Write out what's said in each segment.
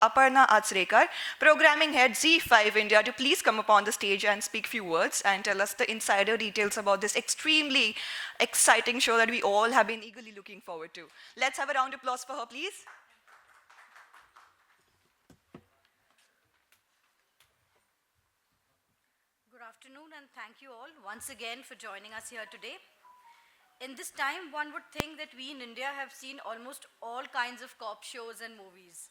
Aparna Atsrekar, Programming Head Z5 India, to please come upon the stage and speak few words and tell us the insider details about this extremely exciting show that we all have been eagerly looking forward to. Let's have a round of applause for her, please. Good afternoon, and thank you all once again for joining us here today. In this time, one would think that we in India have seen almost all kinds of cop shows and movies.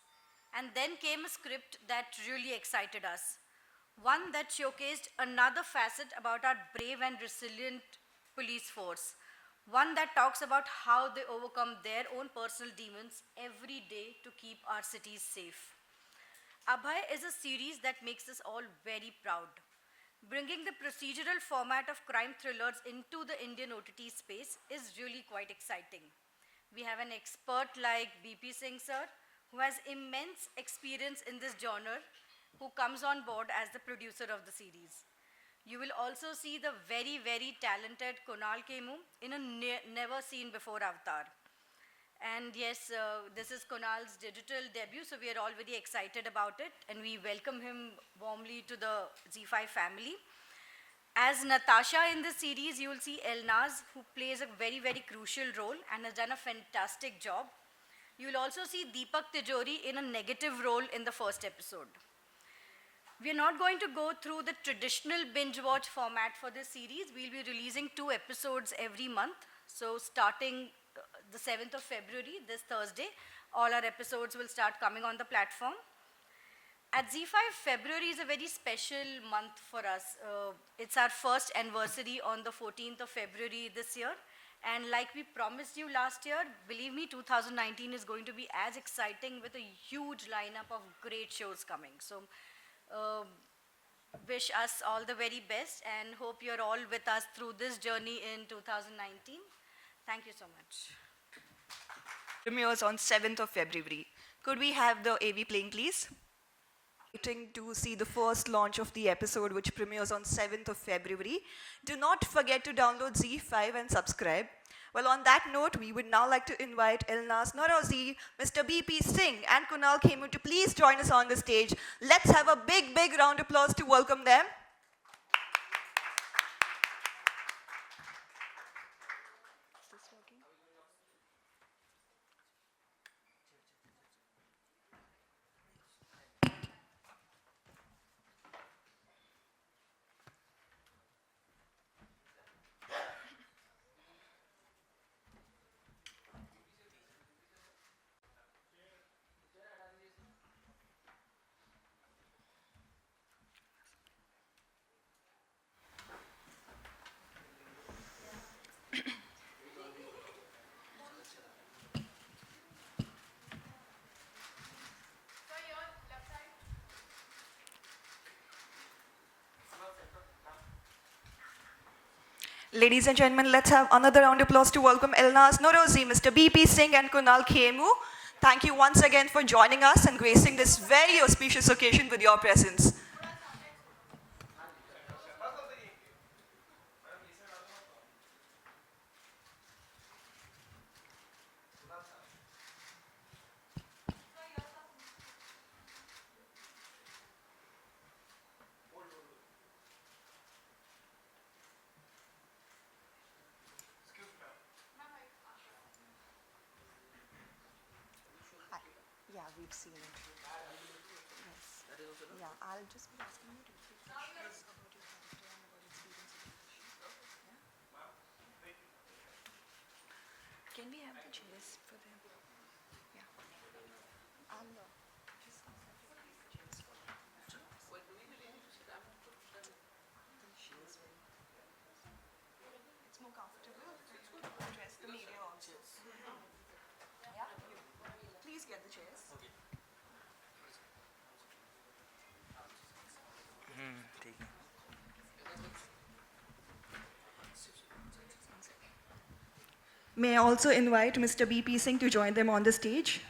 And then came a script that really excited us. One that showcased another facet about our brave and resilient police force. One that talks about how they overcome their own personal demons every day to keep our cities safe. Abhay is a series that makes us all very proud. Bringing the procedural format of crime thrillers into the Indian OTT space is really quite exciting. We have an expert like BP Singh sir, who has immense experience in this genre, who comes on board as the producer of the series. You will also see the very, very talented Kunal Kemu in a never seen before avatar. And yes, this is Kunal's digital debut, so we are all very excited about it, and we welcome him warmly to the Z5 family. As Natasha in this series, you will see Elnaz, who plays a very, very crucial role and has done a fantastic job. You will also see Deepak Tijori in a negative role in the first episode. We are not going to go through the traditional binge watch format for this series. We'll be releasing 2 episodes every month. So starting the 7th of February, this Thursday, all our episodes will start coming on the platform. At Z5, February is a very special month for us. It's our first anniversary on the 14th of February this year. And like we promised you last year, believe me, 2019 is going to be as exciting with a huge lineup of great shows coming. So wish us all the very best and hope you're all with us through this journey in 2019. Thank you so much. Premieres on 7th of February. Could we have the AV playing, please? Waiting to see the first launch of the episode, which premieres on 7th of February. Do not forget to download Z5 and subscribe. Well, on that note, we would now like to invite Elnaz Narozi, Mr. BP Singh, and Kunal Khemu to please join us on the stage. Let's have a big, big round of applause to welcome them. Ladies and gentlemen, let's have another round of applause to welcome Elnaz Narozi, Mr. BP Singh, and Kunal Khemu. Thank you once again for joining us and gracing this very auspicious occasion with your presence. Yeah, we've seen it. Yes. Yeah, I'll just be asking you to repeat questions about your character and about experience of the show. Yeah? Can we have the chairs for them? Yeah. I'll just ask them to repeat the chairs for them. It's more comfortable to address the media also. Yeah? Please get the chairs. ठीक है May I also invite Mr. BP Singh to join them on the stage?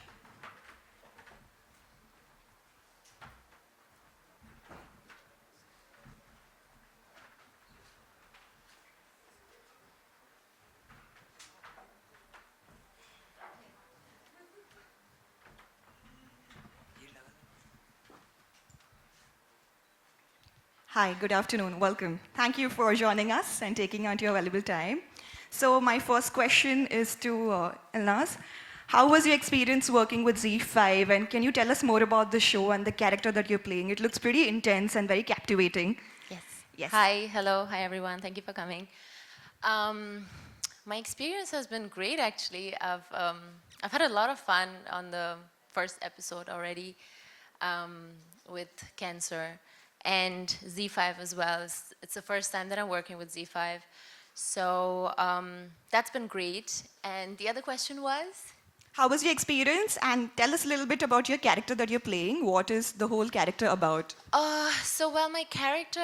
ये लगा Hi, good afternoon. Welcome. Thank you for joining us and taking out your valuable time. So my first question is to Elnaz. How was your experience working with Z5, and can you tell us more about the show and the character that you're playing? It looks pretty intense and very captivating. Yes. Yes. Hi, hello, hi everyone. Thank you for coming. Um, my experience has been great actually. I've had a lot of fun on the first episode already um, with Cancer and Z5 as well. It's the first time that I'm working with Z5. So that's been great. And the other question was? How was your experience? And tell us a little bit about your character that you're playing. What is the whole character about? My character,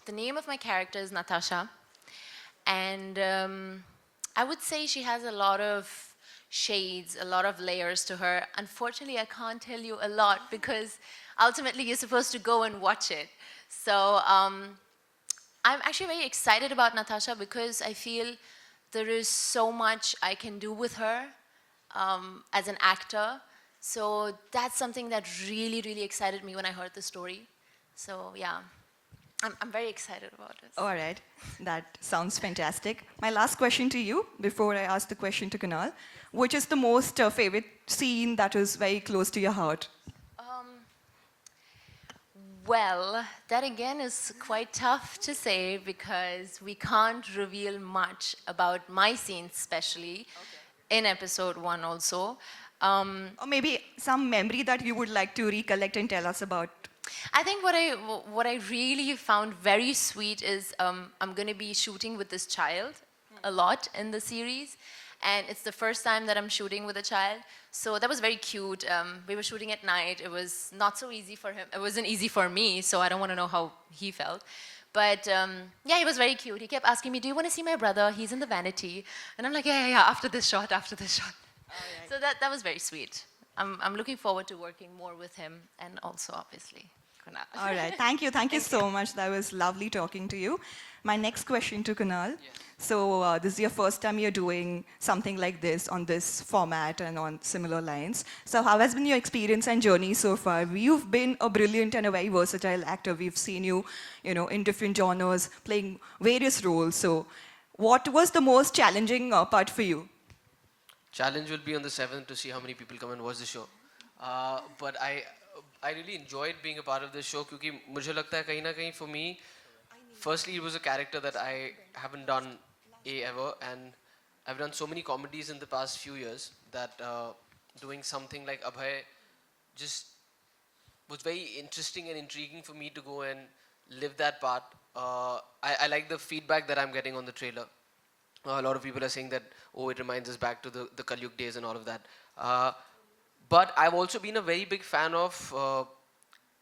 the name of my character is Natasha. And I would say she has a lot of shades, a lot of layers to her. Unfortunately, I can't tell you a lot because ultimately you're supposed to go and watch it. So I'm actually very excited about Natasha because I feel there is so much I can do with her as an actor. So that's something that really, really excited me when I heard the story. So yeah, I'm very excited about it. All right, that sounds fantastic. My last question to you, before I ask the question to Kunal, which is the most favorite scene that is very close to your heart? Well, that again is quite tough to say because we can't reveal much about my scenes, especially in episode 1 also. Or maybe some memory that you would like to recollect and tell us about? I think what I really found very sweet is I'm going to be shooting with this child a lot in the series, and it's the first time that I'm shooting with a child. So that was very cute. We were shooting at night. It was not so easy for him. It wasn't easy for me, so I don't want to know how he felt. But yeah, he was very cute. He kept asking me, "Do you want to see my brother? He's in the vanity." And I'm like, "Yeah, yeah, yeah. After this shot, after this shot." Right. So that was very sweet. I'm looking forward to working more with him and also obviously Kunal. All right, thank you. Thank you so much. That was lovely talking to you. My next question to Kunal. So this is your first time you're doing something like this on this format and on similar lines. So how has been your experience and journey so far? You've been a brilliant and a very versatile actor. We've seen you, in different genres, playing various roles. So what was the most challenging part for you? Challenge will be on the 7th to see how many people come and watch the show. But I really enjoyed being a part of this show क्योंकि मुझे लगता है कहीं ना कहीं for me, firstly it was a character that I haven't done ever, and I've done so many comedies in the past few years that doing something like Abhay just was very interesting and intriguing for me to go and live that part. I like the feedback that I'm getting on the trailer. A lot of people are saying that, oh, it reminds us back to the Kalyug days and all of that. But I've also been a very big fan of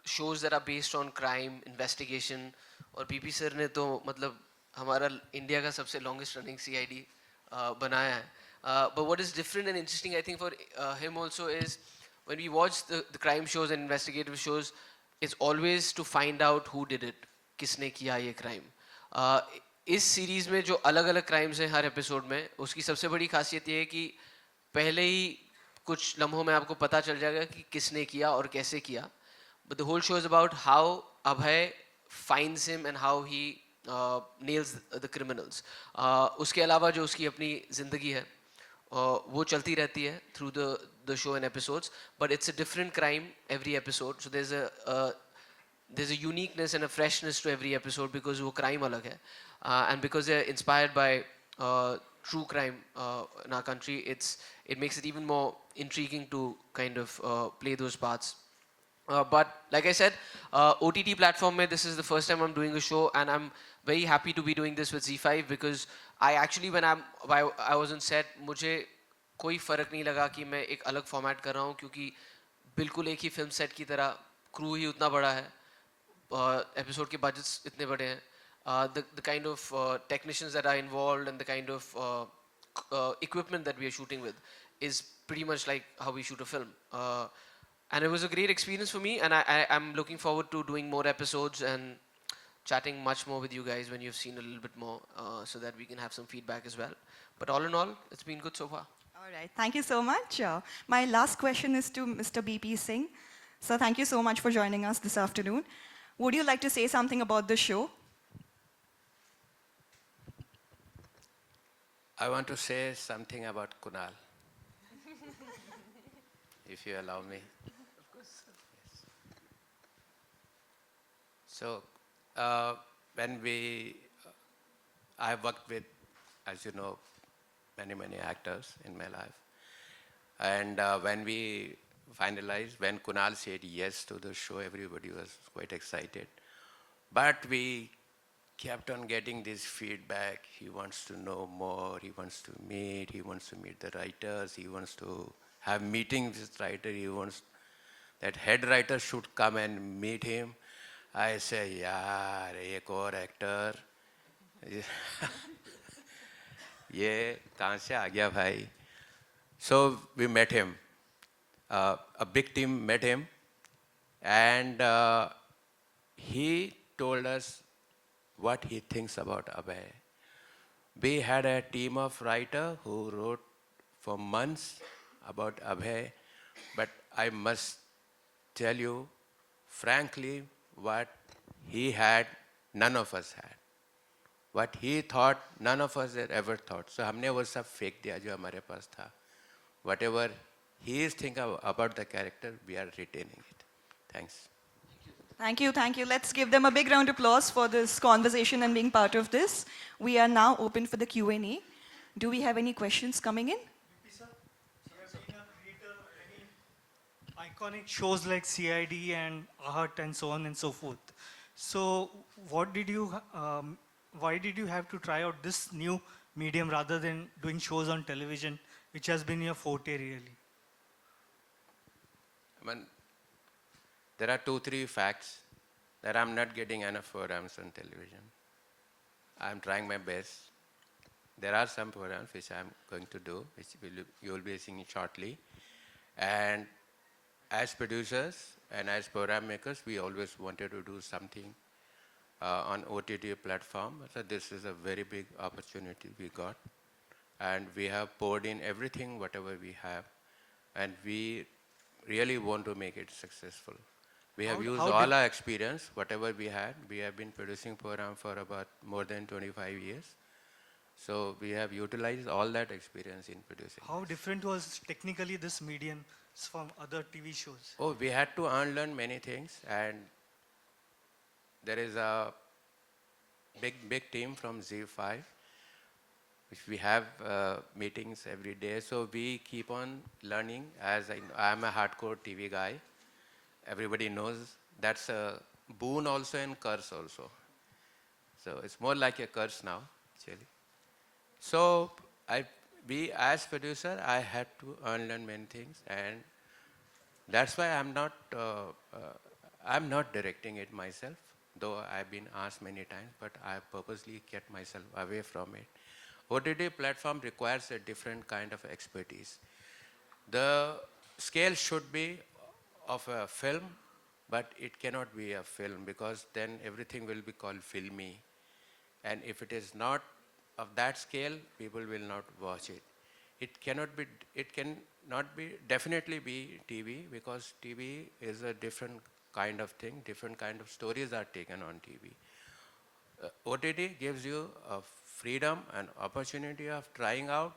shows that are based on crime, investigation. और PP sir ने तो मतलब हमारा India का सबसे longest running CID बनाया है. But what is different and interesting, I think, for him also is when we watch the crime shows and investigative shows, it's always to find out who did it, किसने किया ये crime. इस series में जो अलग अलग crimes हैं हर episode में, उसकी सबसे बड़ी खासियत ये है कि पहले ही कुछ लम्हों में आपको पता चल जाएगा कि किसने किया और कैसे किया. But the whole show is about how Abhay finds him and how he nails the criminals. उसके अलावा जो उसकी अपनी ज़िंदगी है वो चलती रहती है through the show and episodes, but it's a different crime every episode. So there's a uniqueness and a freshness to every episode because वो crime अलग है, and because they're inspired by true crime in our country, it makes it even more intriguing to kind of play those parts. But like I said, OTT platform mein, this is the first time I'm doing a show, and I'm very happy to be doing this with Z5 because I actually when I was on set, मुझे कोई फ़र्क नहीं लगा कि मैं एक अलग format कर रहा हूँ क्योंकि बिल्कुल एक ही फिल्म सेट की तरह क्रू ही उतना बड़ा है, एपिसोड के बजट्स इतने बड़े हैं, the kind of technicians that are involved and the kind of equipment that we are shooting with is pretty much like how we shoot a film. And it was a great experience for me, and I'm looking forward to doing more episodes and chatting much more with you guys when you've seen a little bit more, so that we can have some feedback as well. But all in all, it's been good so far. All right, thank you so much. My last question is to Mr. BP Singh. So thank you so much for joining us this afternoon. Would you like to say something about the show? I want to say something about Kunal, if you allow me. Of course. Yes. So, when I worked with, as you know, many actors in my life. And when we finalized, when Kunal said yes to the show, everybody was quite excited. But we kept on getting this feedback. He wants to know more, he wants to meet the writers, he wants to have meetings with writer, he wants that head writer should come and meet him. I say, yaar, ek aur actor. ये कहाँ से आ गया भाई? So we met him. A big team met him, and he told us what he thinks about Abhay. We had a team of writers who wrote for months about Abhay, but I must tell you, frankly, what he had, none of us had. What he thought, none of us had ever thought. So हमने वो सब फेंक दिया जो हमारे पास था. Whatever he is thinking about the character, we are retaining it. Thanks. Thank you, thank you. Let's give them a big round of applause for this conversation and being part of this. We are now open for the Q&A. Do we have any questions coming in? Iconic shows like CID and Art and so on and so forth. So, why did you have to try out this new medium rather than doing shows on television, which has been your forte really? I mean, there are 2-3 facts that I'm not getting enough programs on television. I'm trying my best. There are some programs which I'm going to do, which you will be seeing shortly. And as producers and as program makers, we always wanted to do something on OTT platform. So this is a very big opportunity we got. And we have poured in everything, whatever we have. And we really want to make it successful. We have used all our experience, whatever we had. We have been producing program for about more than 25 years. So we have utilized all that experience in producing. How different was technically this medium from other TV shows? Oh, we had to unlearn many things, and there is a big team from Z5, which we have meetings every day. So we keep on learning. As I'm a hardcore TV guy, everybody knows that's a boon also and curse also. So it's more like a curse now, actually. So as producer, I had to unlearn many things, and that's why I'm not directing it myself, though I've been asked many times, but I purposely kept myself away from it. OTT platform requires a different kind of expertise. The scale should be of a film, but it cannot be a film because then everything will be called filmy. And if it is not of that scale, people will not watch it. It cannot be, definitely be TV, because TV is a different kind of thing, different kind of stories are taken on TV. OTT gives you a freedom and opportunity of trying out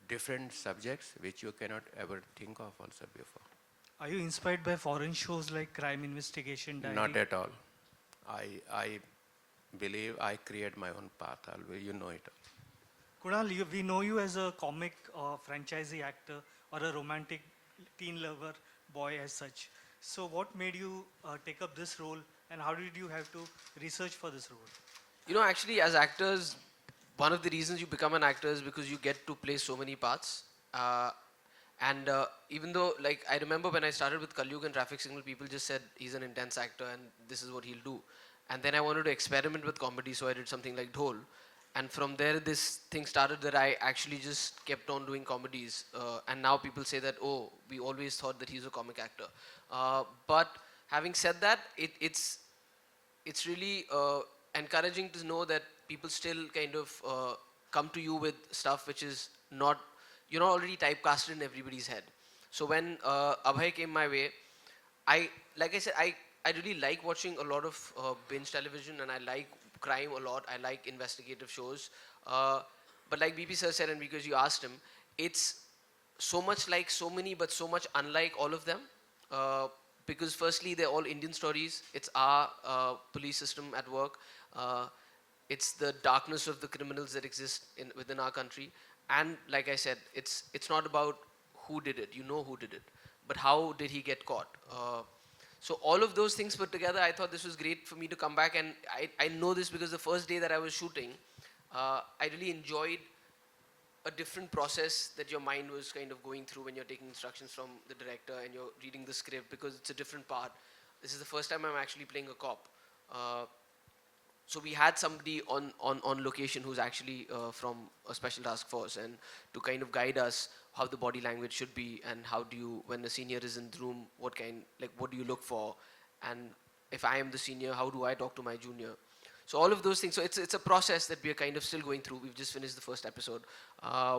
different subjects which you cannot ever think of also before. Are you inspired by foreign shows like Crime Investigation Diary? Not at all. I believe I create my own path. You know it. Kunal, we know you as a comic franchisee actor or a romantic teen lover boy as such. So what made you take up this role, and how did you have to research for this role? You know, actually, as actors, one of the reasons you become an actor is because you get to play so many parts. And even though, like, I remember when I started with Kalyug and Traffic Signal, people just said, he's an intense actor and this is what he'll do. And then I wanted to experiment with comedy, so I did something like Dhol. And from there, this thing started that I actually just kept on doing comedies. And now people say that, oh, we always thought that he's a comic actor. But having said that, it's really encouraging to know that people still kind of come to you with stuff which is not, you're not already typecasted in everybody's head. So when Abhay came my way, like I said, I really like watching a lot of binge television, and I like crime a lot. I like investigative shows. Uh, but like BP sir said, and because you asked him, it's so much like so many, but so much unlike all of them. Uh, because firstly, they're all Indian stories. It's our police system at work. Uh, it's the darkness of the criminals that exist within our country. And like I said, it's not about who did it. You know who did it, but how did he get caught? So all of those things put together, I thought this was great for me to come back. And I know this because the first day that I was shooting, I really enjoyed a different process that your mind was kind of going through when you're taking instructions from the director and you're reading the script, because it's a different part. This is the first time I'm actually playing a cop. Uh, so we had somebody on location who's actually from a special task force, and to kind of guide us how the body language should be, and how do you, when the senior is in the room, what do you look for, and if I am the senior, how do I talk to my junior? So all of those things. So it's a process that we are kind of still going through. We've just finished the first episode.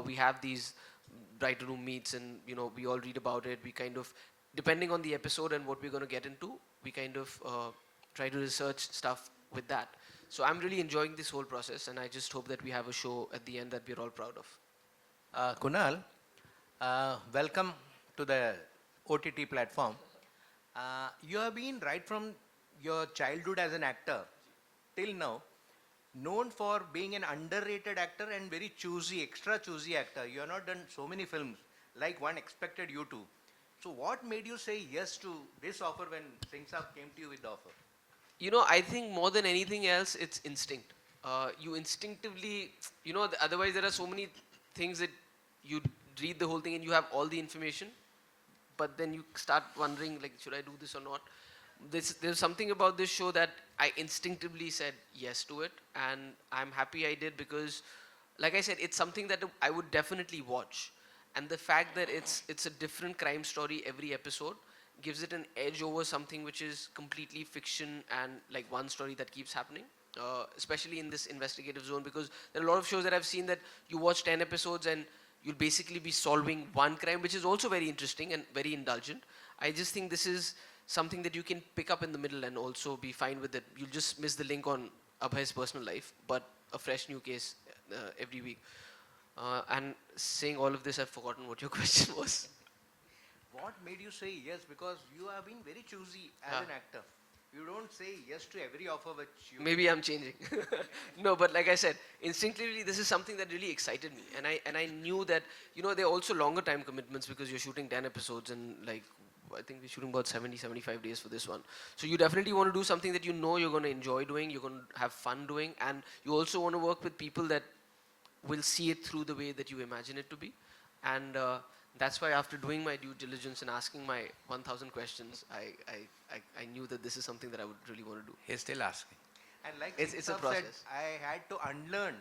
We have these writer room meets, and we all read about it. We kind of, depending on the episode and what we're going to get into, we kind of try to research stuff with that. So I'm really enjoying this whole process, and I just hope that we have a show at the end that we're all proud of. Kunal, welcome to the OTT platform. You have been right from your childhood as an actor till now known for being an underrated actor and very choosy, extra choosy actor. You have not done so many films like one expected you to. So what made you say yes to this offer when Singh Saab came to you with the offer? I think more than anything else, it's instinct. You instinctively, otherwise there are so many things that you read the whole thing and you have all the information, but then you start wondering, like, should I do this or not? There's something about this show that I instinctively said yes to it, and I'm happy I did, because, like I said, it's something that I would definitely watch. And the fact that it's a different crime story every episode gives it an edge over something which is completely fiction and like one story that keeps happening, especially in this investigative zone, because there are a lot of shows that I've seen that you watch 10 episodes and you'll basically be solving one crime, which is also very interesting and very indulgent. I just think this is something that you can pick up in the middle and also be fine with it. You'll just miss the link on Abhay's personal life, but a fresh new case every week. And saying all of this, I've forgotten what your question was. What made you say yes? Because you have been very choosy as an actor. You don't say yes to every offer which you... Maybe I'm changing. No, but like I said, instinctively, this is something that really excited me. And I knew that, there are also longer time commitments because you're shooting 10 episodes and like, I think we're shooting about 70, 75 days for this one. So you definitely want to do something that you know you're going to enjoy doing, you're going to have fun doing, and you also want to work with people that will see it through the way that you imagine it to be. And that's why after doing my due diligence and asking my 1,000 questions, I knew that this is something that I would really want to do. He's still asking. And like It's Singh a Saab process. said, I had to unlearn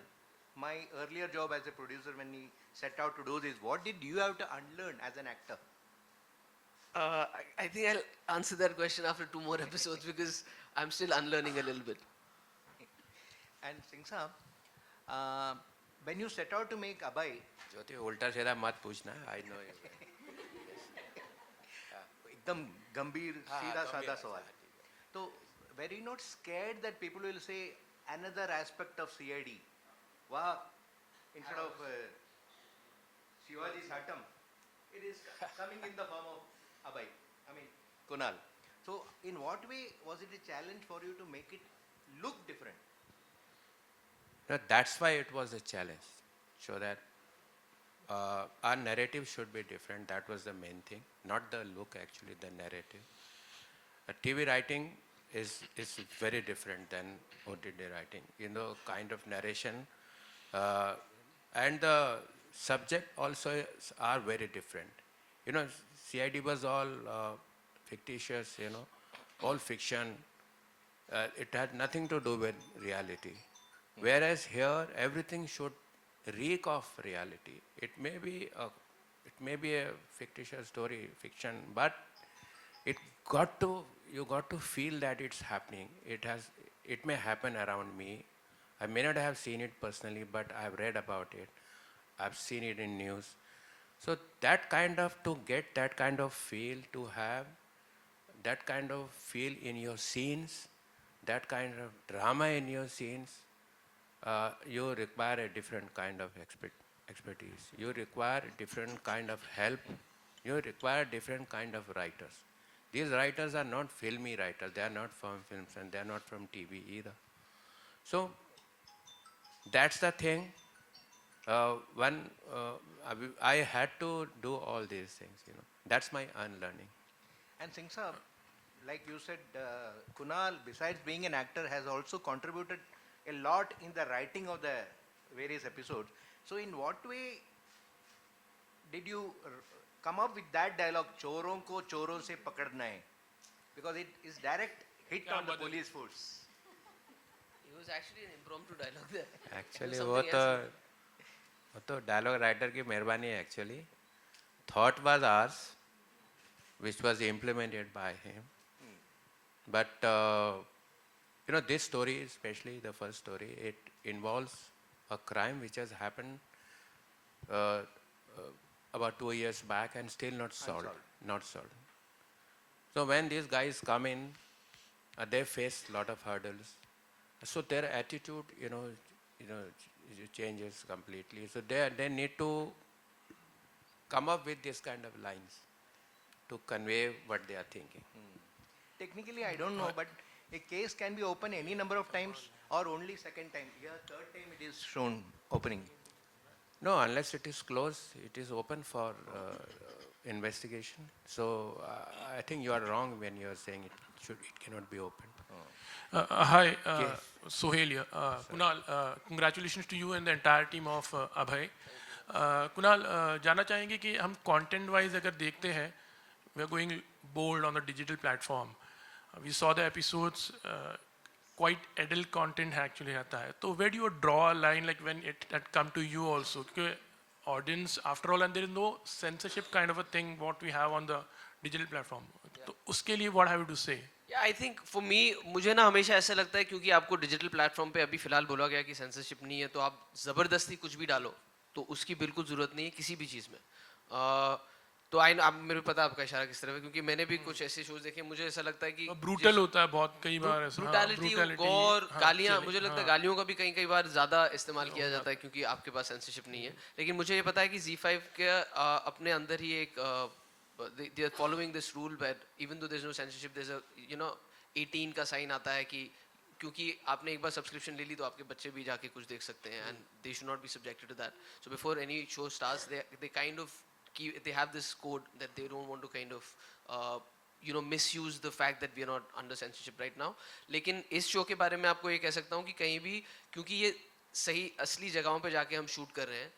my earlier job as a producer when he set out to do this. What did you have to unlearn as an actor? I think I'll answer that question after 2 more episodes because I'm still unlearning a little bit. And Singh Saab, when you set out to make Abhay, ज्योति उल्टा सीधा मत पूछना. I know you. एकदम गंभीर हाँ, सीधा गंभीर सादा है, सवाल. हाँ, ठीक है. So, were you not scared that people will say another aspect of CID? Wow, instead of Shivaji Satam, it is coming in the form of Abhay. I mean, Kunal. So, in what way was it a challenge for you to make it look different? No, that's why it was a challenge. So that our narrative should be different. That was the main thing. Not the look, actually, the narrative. TV writing is very different than OTT writing. Kind of narration. And the subject also are very different. CID was all fictitious, all fiction. It had nothing to do with reality. Whereas here, everything should reek of reality. It may be a fictitious story, fiction, but you got to feel that it's happening. It may happen around me. I may not have seen it personally, but I've read about it. I've seen it in news. So to get that kind of feel, to have that kind of feel in your scenes, that kind of drama in your scenes, you require a different kind of expertise. You require different kind of help. You require different kind of writers. These writers are not filmy writers. They are not from films and they are not from TV either. So that's the thing. When I had to do all these things, you know, that's my unlearning. And Singh Saab, like you said, Kunal, besides being an actor, has also contributed a lot in the writing of the various episodes. So, in what way did you come up with that dialogue, "Choron ko choron se pakadna hai"? Because it is direct hit on the police force. It was actually an impromptu dialogue there. Actually, Something वो तो dialogue writer की मेहरबानी है actually. Thought was ours, which was implemented by him. But you know, this story, especially the first story, it involves a crime which has happened about 2 years back and still not solved. Not solved. So when these guys come in, they face a lot of hurdles. So their attitude, you know, changes completely. So they need to come up with this kind of lines to convey what they are thinking. Technically, I don't know, but a case can be opened any number of times or only second time. Here, third time it is shown opening. No, unless it is closed, it is open for investigation. So I think you are wrong when you are saying it cannot be opened. Hi, Sohail here. Kunal, congratulations to you and the entire team of Abhay. Kunal, जानना चाहेंगे कि हम content wise अगर देखते हैं, we are going bold on the digital platform. We saw the episodes, quite adult content actually रहता है. So where do you draw a line, like when it had come to you also? क्योंकि audience, after all, and there is no censorship kind of a thing what we have on the digital platform. तो उसके लिए what have you to say? I think for me, मुझे ना हमेशा ऐसा लगता है क्योंकि आपको डिजिटल प्लेटफॉर्म पे अभी फिलहाल बोला गया कि सेंसरशिप नहीं है, तो आप ज़बरदस्ती कुछ भी डालो, तो उसकी बिल्कुल ज़रूरत नहीं है किसी भी चीज़ में. तो आप मेरे को पता आपका इशारा किस तरफ है, क्योंकि मैंने भी कुछ ऐसे शोज देखे, मुझे ऐसा लगता है कि ब्रूटल होता है बहुत कई बार. ब्रूटैलिटी, गौर, गालियाँ, मुझे लगता है गालियों का भी कई बार ज़्यादा इस्तेमाल किया जाता है क्योंकि आपके पास सेंसरशिप नहीं है. लेकिन मुझे ये पता है कि Z5 के अपने अंदर ही एक they are following this rule where even though there's no censorship, there's a 18 का साइन आता है कि क्योंकि आपने एक बार सब्सक्रिप्शन ले ली तो आपके बच्चे भी जाके कुछ देख सकते हैं, and they should not be subjected to that. So before any show starts, they kind of they have this code that they don't want to kind of misuse the fact that we are not under censorship right now. लेकिन इस show के बारे में आपको ये कह सकता हूँ कि कहीं भी, क्योंकि ये सही असली जगहों पे जाके हम शूट कर रहे हैं,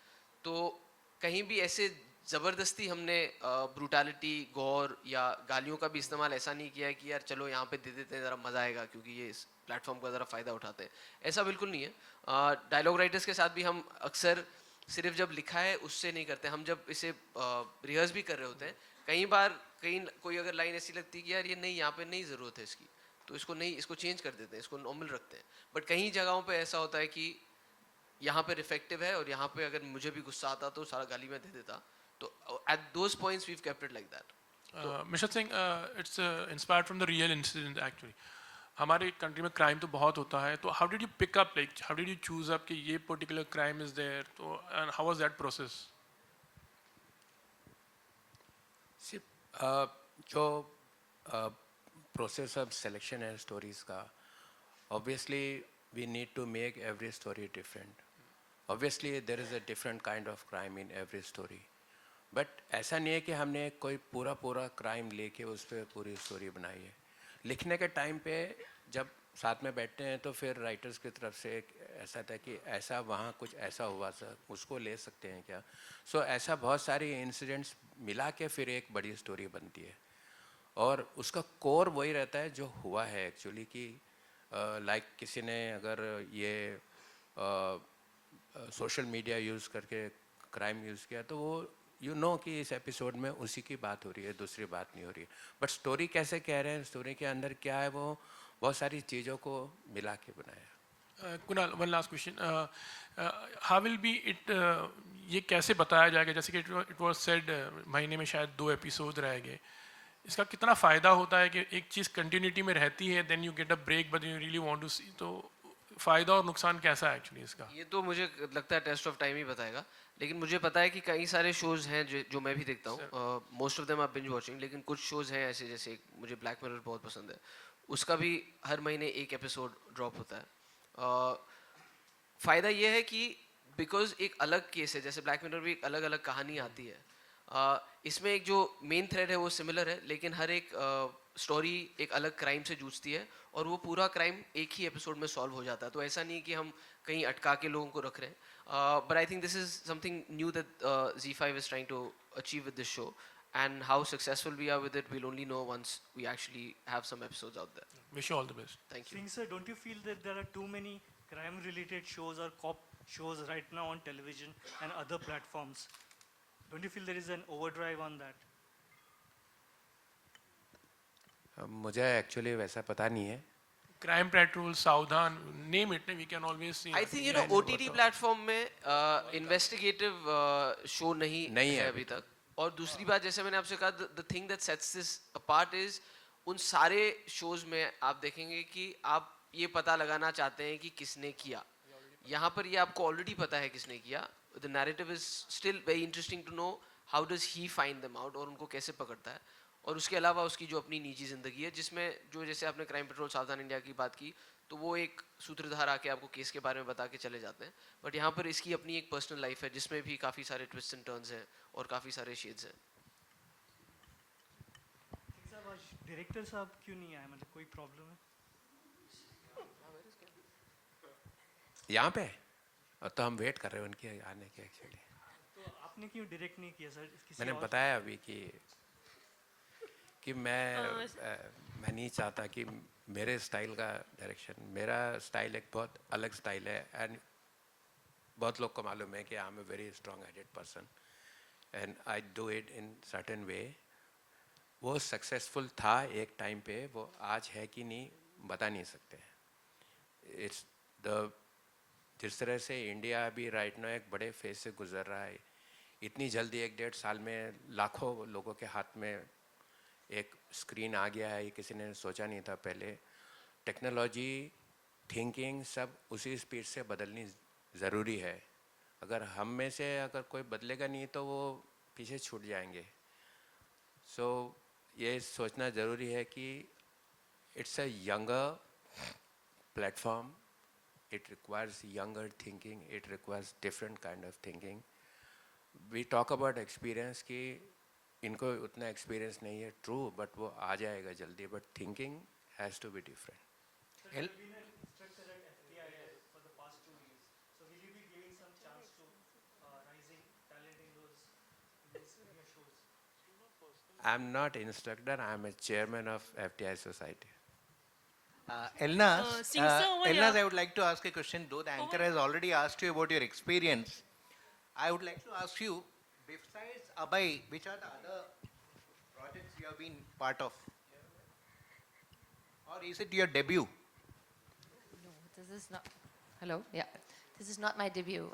तो कहीं भी ऐसे ज़बरदस्ती हमने ब्रूटैलिटी, गौर या गालियों का भी इस्तेमाल ऐसा नहीं किया है कि यार चलो यहाँ पे दे देते हैं ज़रा मज़ा आएगा क्योंकि ये इस प्लेटफॉर्म का ज़रा फ़ायदा उठाते हैं. ऐसा बिल्कुल नहीं है. डायलॉग राइटर्स के साथ भी हम अक्सर सिर्फ जब लिखा है उससे नहीं करते. हम जब इसे रिहर्स भी कर रहे होते हैं, कई बार कोई अगर लाइन ऐसी लगती है कि यार ये नहीं, यहाँ पे नहीं ज़रूरत है इसकी, तो इसको चेंज कर देते हैं, इसको नॉर्मल रखते हैं. बट कहीं जगहों पर ऐसा होता है कि यहाँ पे इफेक्टिव है और यहाँ पे अगर मुझे भी गुस्सा आता तो सारा गाली में दे देता. So at those points we've kept it like that. Mishra Singh, it's inspired from the real incident actually. हमारे कंट्री में क्राइम तो बहुत होता है, तो how did you pick up, like how did you choose up कि ये particular crime is there, तो and how was that process? See, जो process of selection है stories का, obviously we need to make every story different. Obviously there is a different kind of crime in every story. But ऐसा नहीं है कि हमने कोई पूरा क्राइम लेके उस पर पूरी स्टोरी बनाई है. लिखने के टाइम पे जब साथ में बैठते हैं तो फिर राइटर्स की तरफ से ऐसा था कि ऐसा वहाँ कुछ ऐसा हुआ था, उसको ले सकते हैं क्या. सो ऐसा बहुत सारी इंसिडेंट्स मिला के फिर एक बड़ी स्टोरी बनती है और उसका कोर वही रहता है जो हुआ है एक्चुअली. कि लाइक किसी ने अगर ये सोशल मीडिया यूज़ करके क्राइम यूज़ किया तो वो कि इस एपिसोड में उसी की बात हो रही है, दूसरी बात नहीं हो रही है. बट स्टोरी कैसे कह रहे हैं, स्टोरी के अंदर क्या है, वो बहुत सारी चीज़ों को मिला के बनाया. Kunal, one last question, how will be it, ये कैसे बताया जाएगा, जैसे कि इट वाज सेड महीने में शायद 2 एपिसोड रह गए, इसका कितना फ़ायदा होता है कि एक चीज़ कंटिन्यूटी में रहती है, then you get a break but you really want to see, तो फ़ायदा और नुकसान कैसा है एक्चुअली इसका? ये तो मुझे लगता है टेस्ट ऑफ टाइम ही बताएगा, लेकिन मुझे पता है कि कई सारे शोज़ हैं जो मैं भी देखता हूँ, most of them are binge watching, लेकिन कुछ शोज़ हैं ऐसे, जैसे मुझे ब्लैक मिरर बहुत पसंद है, उसका भी हर महीने एक एपिसोड ड्रॉप होता है। फ़ायदा ये है कि बिकॉज एक अलग केस है, जैसे ब्लैक मिरर में एक अलग अलग कहानी आती है, इसमें एक जो मेन थ्रेड है वो सिमिलर है, लेकिन हर एक स्टोरी एक अलग क्राइम से जूझती है और वो पूरा क्राइम एक ही एपिसोड में सॉल्व हो जाता है। तो ऐसा नहीं कि हम कहीं अटका के लोगों को रख रहे हैं, but I think this is something knew that Z5 is trying to achieve with this show, and how successful we are with it we'll only know once we actually have some episodes out there. Wish you all the best. Thank you. Singh sir, don't you feel that there are too many crime-related shows or cop shows right now on television and other platforms? Don't you feel there is an overdrive on that? मुझे actually वैसा पता नहीं है। Crime Patrol, Savdhaan, name it, we can always see. I think OTT platform में investigative show नहीं है अभी तक। और दूसरी बात, जैसे मैंने आपसे कहा, the thing that sets this apart is उन सारे शोज में आप देखेंगे कि आप ये पता लगाना चाहते हैं कि किसने किया। यहाँ पर ये आपको ऑलरेडी पता है किसने किया। The narrative is still very interesting to know how does he find them out, और उनको कैसे पकड़ता है। और उसके अलावा उसकी जो अपनी निजी ज़िंदगी है, जिसमें जो जैसे आपने क्राइम पेट्रोल सावधान इंडिया की बात की, तो वो एक सूत्रधार आके आपको केस के बारे में बता के चले जाते हैं, बट यहाँ पर इसकी अपनी एक पर्सनल लाइफ है जिसमें भी काफ़ी सारे ट्विस्ट एंड टर्न्स हैं और काफ़ी सारे शेड्स हैं। साहब आज डायरेक्टर साहब क्यों नहीं आए, मतलब कोई प्रॉब्लम है? यहाँ पे तो हम वेट कर रहे हैं उनके आने के एक्चुअली। तो आपने क्यों डायरेक्ट नहीं किया सर? किसी मैंने और- बताया अभी कि मैं नहीं चाहता कि मेरे स्टाइल का डायरेक्शन, मेरा स्टाइल एक बहुत अलग स्टाइल है, एंड बहुत लोग को मालूम है कि I am a very strong headed person and I do it in certain way. वो सक्सेसफुल था एक टाइम पे, वो आज है कि नहीं बता नहीं सकते। इट्स द जिस तरह से इंडिया अभी राइट नाउ एक बड़े फेज से गुजर रहा है, इतनी जल्दी 1-1.5 साल में लाखों लोगों के हाथ में एक स्क्रीन आ गया है, ये किसी ने सोचा नहीं था पहले। टेक्नोलॉजी, थिंकिंग सब उसी स्पीड से बदलनी ज़रूरी है। अगर हम में से अगर कोई बदलेगा नहीं तो वो पीछे छूट जाएंगे। सो ये सोचना ज़रूरी है कि it's a younger platform, it requires younger thinking, it requires different kind of thinking. We talk about experience कि इनको उतना experience नहीं है, true, but वो आ जाएगा जल्दी, but thinking has to be different. El- been an instructor at FTII for the past 2 years. So will you be giving some chance to rising talent in your shows? I'm not instructor, I'm a chairman of FTI society. Elnas, Singh sir, over Elnas, here. I would like to ask a question. Though the anchor has already asked you about your experience, I would like to ask you, besides Abhay, which are the other projects you have been part of? Or is it your debut? No, this is not. Hello? Yeah. This is not my debut.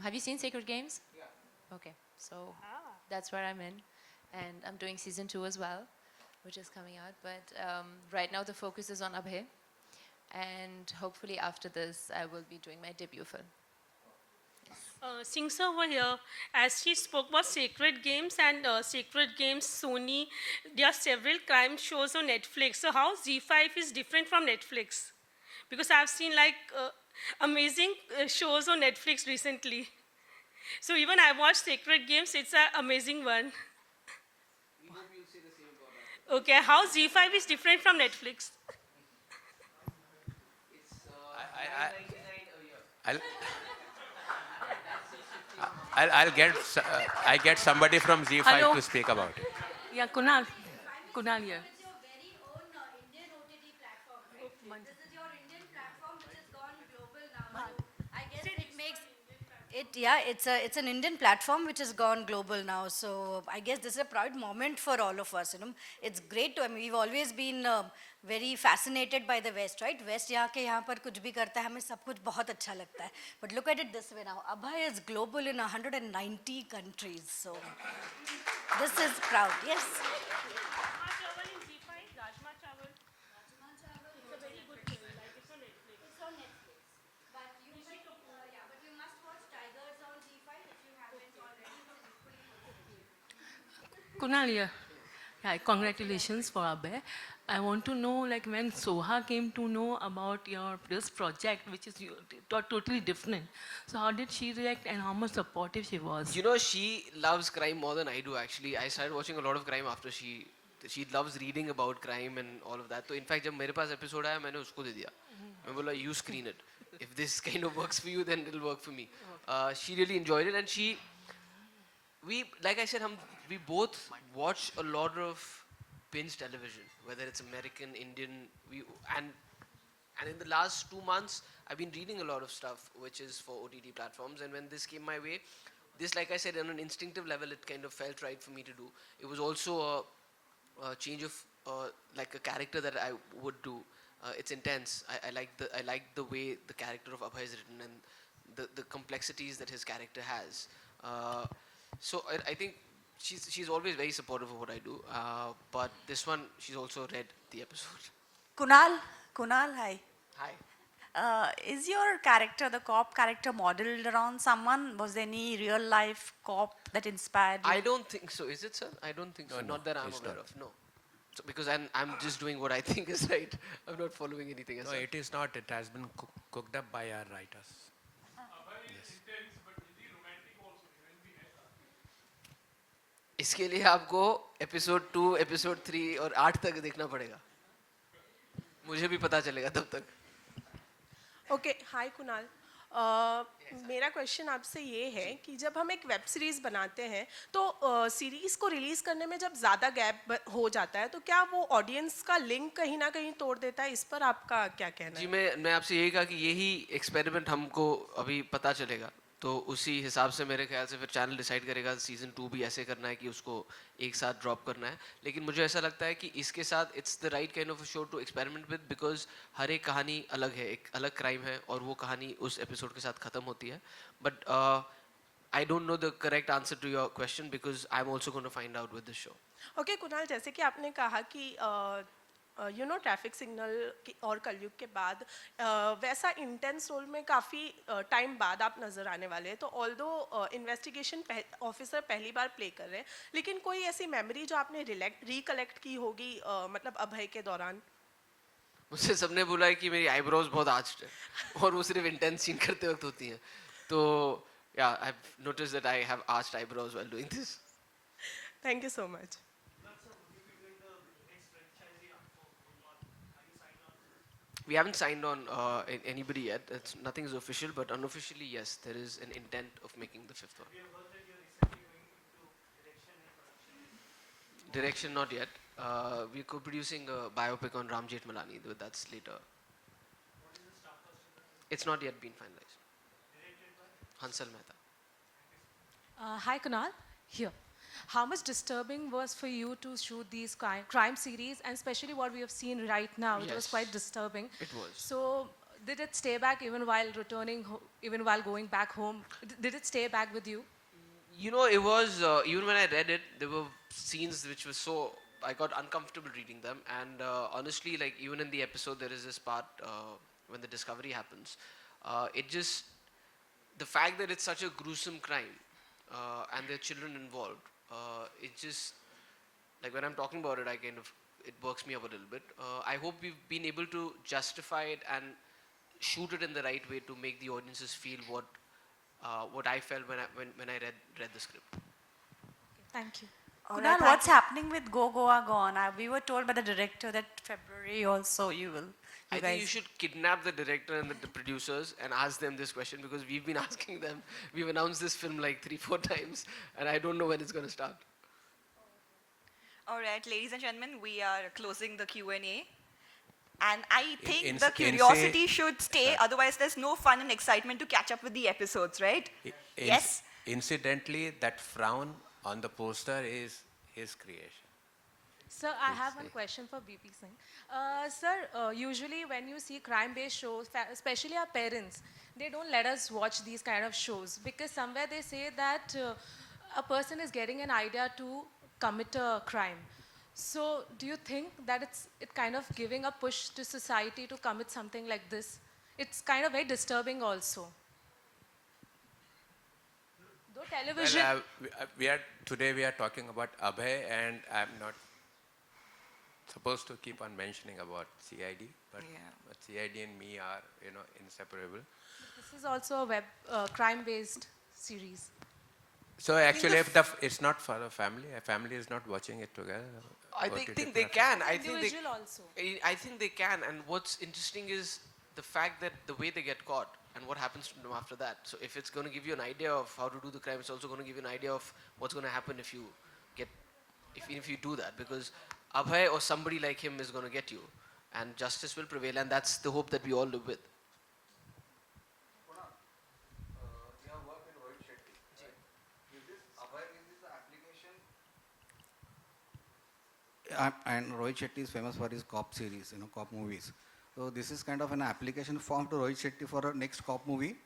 Have you seen Sacred Games? Yeah. Okay. So that's where I'm in. And I'm doing season 2 as well, which is coming out. But right now the focus is on Abhay. And hopefully after this, I will be doing my debut film. Singh sir over here, as she spoke about Sacred Games and Sacred Games, Sony, there are several crime shows on Netflix. So how Z5 is different from Netflix? Because I've seen like amazing shows on Netflix recently. So even I watched Sacred Games, it's an amazing one. Okay, how Z5 is different from Netflix? I'll get somebody from Z5 Hello. to speak about it. Yeah, Kunal here. It's your very own Indian OTT platform, right? This is your Indian platform which has gone global now. So I guess it makes It's an Indian platform which has gone global now. So I guess this is a proud moment for all of us. It's great to. I mean, we've always been very fascinated by the West, right? West यहाँ के यहाँ पर कुछ भी करता है हमें सब कुछ बहुत अच्छा लगता है. But look at it this way now. Abhay is global in 190 countries. So this is proud. Yes. Kunal here. Yeah, congratulations for Abhay. I want to know, like, when Soha came to know about your this project, which is totally different. So how did she react, and how much supportive she was? You know, she loves crime more than I do, actually. I started watching a lot of crime after she loves reading about crime and all of that. So in fact, जब मेरे पास episode आया, मैंने उसको दे दिया. मैं बोला, you screen it. If this kind of works for you, then it'll work for me. She really enjoyed it, and like I said, we both watch a lot of binge television, whether it's American, Indian, and in the last 2 months, I've been reading a lot of stuff which is for OTT platforms. And when this came my way, this, like I said, on an instinctive level, it kind of felt right for me to do. It was also a change of like a character that I would do. It's intense. I like the way the character of Abhay is written and the complexities that his character has. So I think she's always very supportive of what I do. But this one, she's also read the episode. Kunal, hi. Hi. Is your character, the cop character, modeled around someone? Was there any real life cop that inspired you? I don't think so. Is it, sir? I don't think so. No, Not that I'm it's aware not. of. No. So because I'm just doing what I think is right. I'm not following anything as No, such. it is not. It has been cooked up by our writers. इसके लिए आपको episode 2, episode 3 और 8 तक देखना पड़ेगा. मुझे भी पता चलेगा तब तक. ओके हाय कुणाल मेरा क्वेश्चन आपसे ये है कि जब हम एक वेब सीरीज़ बनाते हैं तो सीरीज़ को रिलीज़ करने में जब ज़्यादा गैप हो जाता है तो क्या वो ऑडियंस का लिंक कहीं ना कहीं तोड़ देता है? इस पर आपका क्या कहना जी, है? मैं आपसे यही कहा कि यही एक्सपेरिमेंट हमको अभी पता चलेगा, तो उसी हिसाब से मेरे ख्याल से फिर चैनल डिसाइड करेगा सीज़न 2 भी ऐसे करना है कि उसको एक साथ ड्रॉप करना है. लेकिन मुझे ऐसा लगता है कि इसके साथ it's the right kind of a show to experiment with, because हर एक कहानी अलग है, एक अलग क्राइम है और वो कहानी उस एपिसोड के साथ ख़त्म होती है. But I don't know the correct answer to your question because I am also going to find out with this show. Okay Kunal, जैसे कि आपने कहा कि ट्रैफिक सिग्नल और कलयुग के बाद वैसा इंटेंस रोल में काफ़ी टाइम बाद आप नज़र आने वाले हैं, तो ऑल्दो इन्वेस्टिगेशन ऑफिसर पहली बार प्ले कर रहे हैं, लेकिन कोई ऐसी मेमोरी जो आपने रिकलेक्ट की होगी मतलब अभय के दौरान? मुझसे सबने बोला है कि मेरी आईब्रोज बहुत आर्च्ड है और वो सिर्फ इंटेंस सीन करते वक्त होती हैं. तो या I have noticed that I have arched eyebrows while doing this. Thank you so much. We haven't signed on anybody yet. Nothing is official, but unofficially, yes, there is an intent of making the 5th one. Direction, not yet. We're co-producing a biopic on Ram Jethmalani, but that's later. It's not yet been finalized. Hansal Mehta. Hi Kunal, here. How much disturbing was for you to shoot these crime series, and especially what we have seen right now? It was Yes. quite disturbing. It was. So, did it stay back even while returning, even while going back home? Did it stay back with you? You know, it was, even when I read it, there were scenes which were so, I got uncomfortable reading them. And honestly, like even in the episode, there is this part when the discovery happens. The fact that it's such a gruesome crime and there are children involved, it just, like when I'm talking about it, it works me up a little bit. I hope we've been able to justify it and shoot it in the right way to make the audiences feel what I felt when I read the script. Thank you. Kunal, what's happening with Go Goa Gone? We were told by the director that February also you will. I think you should kidnap the director and the producers and ask them this question, because we've been asking them. We've announced this film like 3-4 times and I don't know when it's going to start. All right, ladies and gentlemen, we are closing the Q&A. And I think in- the in- curiosity should stay, otherwise there's no fun and excitement to catch up with the episodes, right? Yes? Incidentally, that frown on the poster is his creation. Sir, I have one question for BP Singh. Sir, usually when you see crime-based shows, especially our parents, they don't let us watch these kind of shows because somewhere they say that a person is getting an idea to commit a crime. So, do you think that it kind of giving a push to society to commit something like this? It's kind of very disturbing also. Though television. Well, today we are talking about Abhay, and I'm not supposed to keep on mentioning about CID, but, Yeah. but CID and me are, inseparable. This is also a web crime-based series. So actually, it's not for a family is not watching it together. I OTT think they platform. can. Individual also. I think they can. And what's interesting is the fact that the way they get caught and what happens to them after that. So if it's going to give you an idea of how to do the crime, it's also going to give you an idea of what's going to happen if you do that. Because Abhay or somebody like him is going to get you, and justice will prevail. And that's the hope that we all live with. And Rohit Shetty is famous for his cop series, cop movies. So this is kind of an application form to Rohit Shetty for a next cop movie.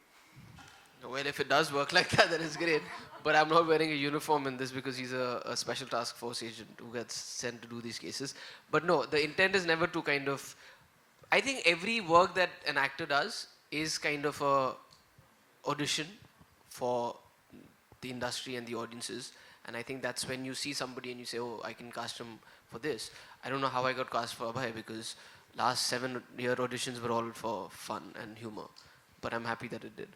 Well, if it does work like that, then it's great. But I'm not wearing a uniform in this because he's a special task force agent who gets sent to do these cases. But no, the intent is never to kind of... I think every work that an actor does is kind of a audition for the industry and the audiences. And I think that's when you see somebody and you say, oh, I can cast him for this. I don't know how I got cast for Abhay because last 7-year auditions were all for fun and humor. But I'm happy that it did.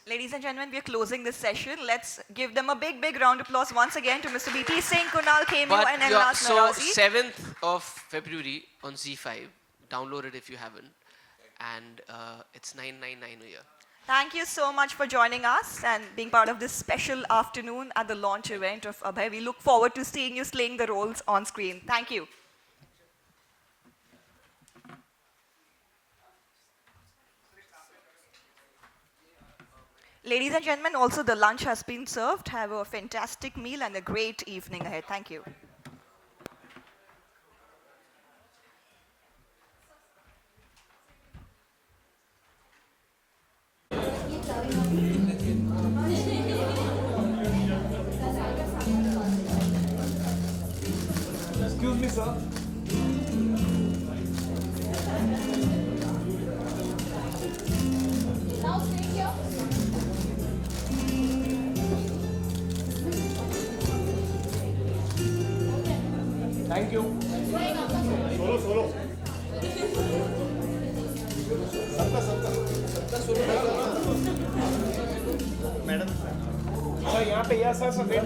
Ladies and gentlemen, we are closing this session. Let's give them a big, big round of applause once again to Mr. BP Singh, Kunal Khemu, and Elnaz so Narazi. 7th of February on Z5. Download it if you haven't. And it's $9.99 a year. Thank you so much for joining us and being part of this special afternoon at the launch event of Abhay. We look forward to seeing you slaying the roles on screen. Thank you. Ladies and gentlemen, also the lunch has been served. Have a fantastic meal and a great evening ahead. Thank you. Excuse me, sir. Thank you. Solo. Madam sir यहाँ पे या sir wait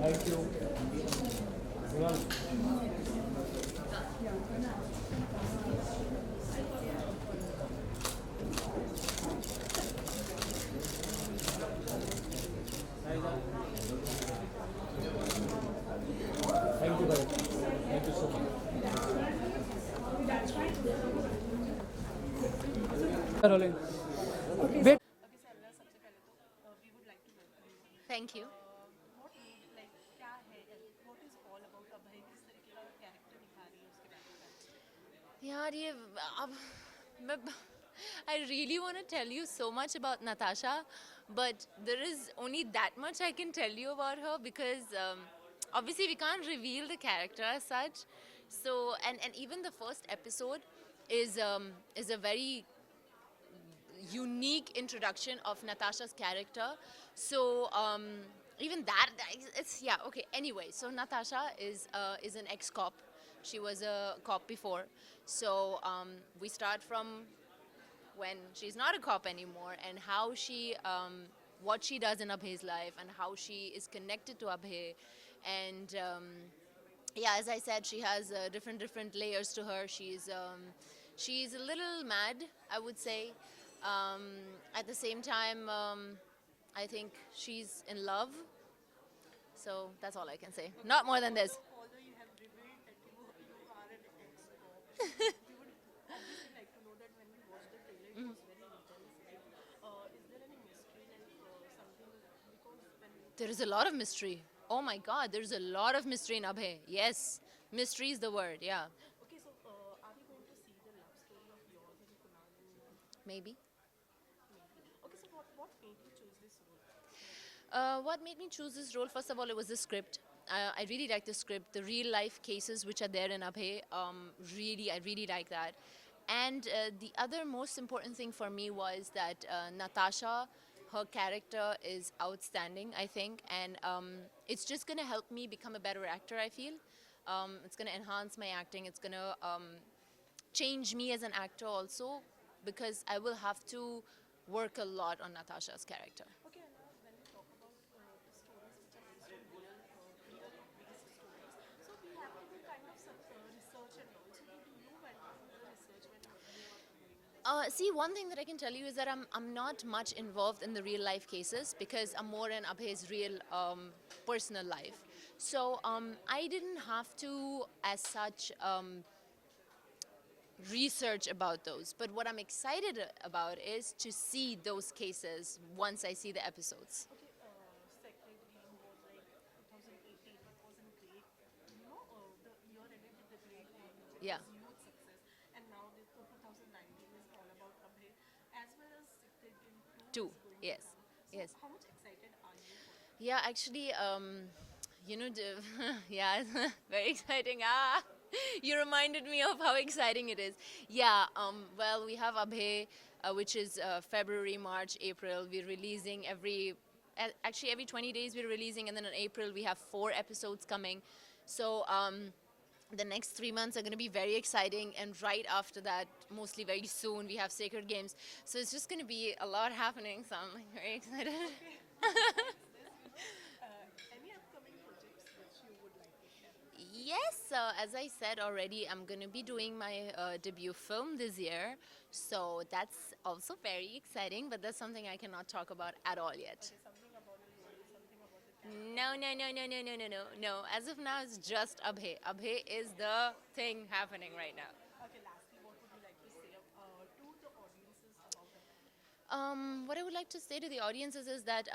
thank you Thank you, buddy. Thank you so much. Rolling. Wait. Thank you. यार ये अब मैं I really want to tell you so much about Natasha, but there is only that much I can tell you about her because obviously we can't reveal the character as such. So and even the first episode is a very unique introduction of Natasha's character. So even that it's yeah okay. Anyway, so Natasha is an ex-cop. She was a cop before. So we start from when she's not a cop anymore and how she, what she does in Abhay's life and how she is connected to Abhay. And yeah, as I said, she has different layers to her. She's a little mad, I would say. At the same time, I think she's in love. So that's all I can say. Not more than this. Although you have revealed that you are an ex-cop, we would obviously like to know that when we watched the trailer, it was very intense. Is there any mystery, like something, because when There is a lot of mystery. Oh my God, there's a lot of mystery in Abhay. Yes, mystery is the word. Yeah, okay, so are we going to see the love story of yours and Kunal? maybe. Okay, so what made you choose this role? What made me choose this role? First of all, it was the script. I really like the script. The real life cases which are there in Abhay, I really like that. And the other most important thing for me was that Natasha, her character is outstanding, I think, and it's just going to help me become a better actor, I feel. It's going to enhance my acting. It's going to change me as an actor also, because I will have to work a lot on Natasha's character. Okay, and now when we talk about the stories which are based on real-based stories, so we have to do kind of some research and all. So did you went through the research when you are doing this? See, one thing that I can tell you is that I'm not much involved in the real life cases because I'm more in Abhay's real personal life. So I didn't have to, as such, research about those. But what I'm excited about is to see those cases once I see the episodes. Okay, Sacred Game was like 2018. It wasn't great. You know, the year ended with the great one, which Yeah. was huge success. And now the 2019 is all about Abhay, as well as Sacred Game 2 Two, is going yes, to come. So yes. how much excited are you for that? Yeah, actually, yeah, very exciting. Ah, you reminded me of how exciting it is. Yeah, well, we have Abhay, which is February, March, April. We're releasing actually every 20 days we're releasing, and then in April we have 4 episodes coming. So the next 3 months are going to be very exciting, and right after that, mostly very soon, we have Sacred Games. So it's just going to be a lot happening. So I'm like very excited. Any upcoming projects which you would like to share? Yes, as I said already, I'm going to be doing my debut film this year. So that's also very exciting, but that's something I cannot talk about at all yet. Something about the role, something about the No. As of now, it's just Abhay. Abhay is the thing happening right now. Okay, lastly, what would you like to say to the audiences about it? What I would like to say to the audiences is that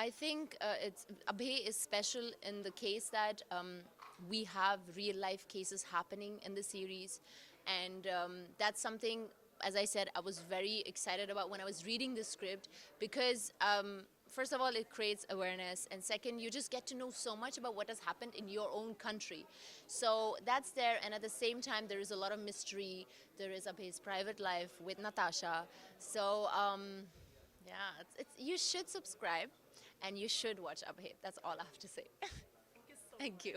I think Abhay is special in the case that we have real life cases happening in the series, and that's something, as I said, I was very excited about when I was reading the script because. First of all, it creates awareness, and second, you just get to know so much about what has happened in your own country. So that's there, and at the same time, there is a lot of mystery. There is Abhay's private life with Natasha. So yeah, you should subscribe, and you should watch Abhay. That's all I have to say. Thank you.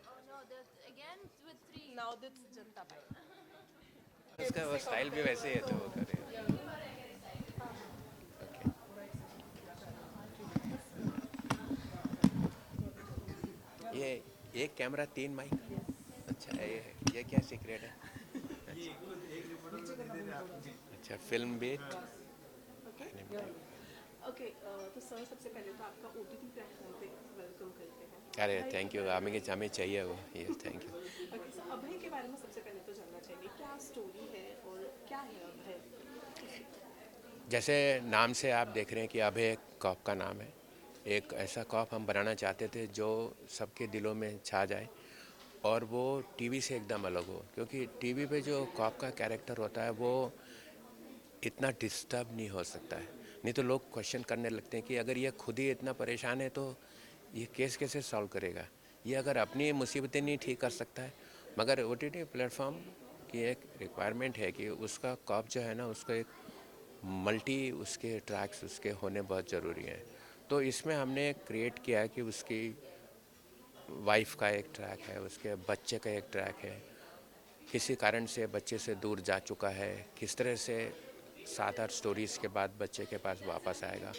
Oh no, again with 3. Now that's Janta Pai. उसका वो style भी वैसे ही है तो वो करेगा ये एक कैमरा 3 माइक अच्छा ये क्या सीक्रेट है अच्छा फिल्म बेट ओके तो सर सबसे पहले तो आपका ओटीटी प्लेटफॉर्म पे वेलकम करते हैं अरे थैंक यू हमें चाहिए वो ये थैंक यू ओके सर अभय के बारे में सबसे पहले तो जानना चाहिए क्या स्टोरी है और क्या है अभय जैसे नाम से आप देख रहे हैं कि अभय एक कॉप का नाम है एक ऐसा कॉप हम बनाना चाहते थे जो सबके दिलों में छा जाए और वो टीवी से एकदम अलग हो क्योंकि टीवी पे जो कॉप का कैरेक्टर होता है वो इतना डिस्टर्ब नहीं हो सकता है नहीं तो लोग क्वेश्चन करने लगते हैं कि अगर ये खुद ही इतना परेशान है तो ये केस कैसे सॉल्व करेगा ये अगर अपनी मुसीबतें नहीं ठीक कर सकता है मगर OTT प्लेटफॉर्म की एक रिक्वायरमेंट है कि उसका कॉप जो है ना उसको एक मल्टी उसके ट्रैक्स उसके होने बहुत ज़रूरी हैं तो इसमें हमने क्रिएट किया है कि उसकी वाइफ का एक ट्रैक है उसके बच्चे का एक ट्रैक है किसी कारण से बच्चे से दूर जा चुका है किस तरह से 7-8 स्टोरीज़ के बाद बच्चे के पास वापस आएगा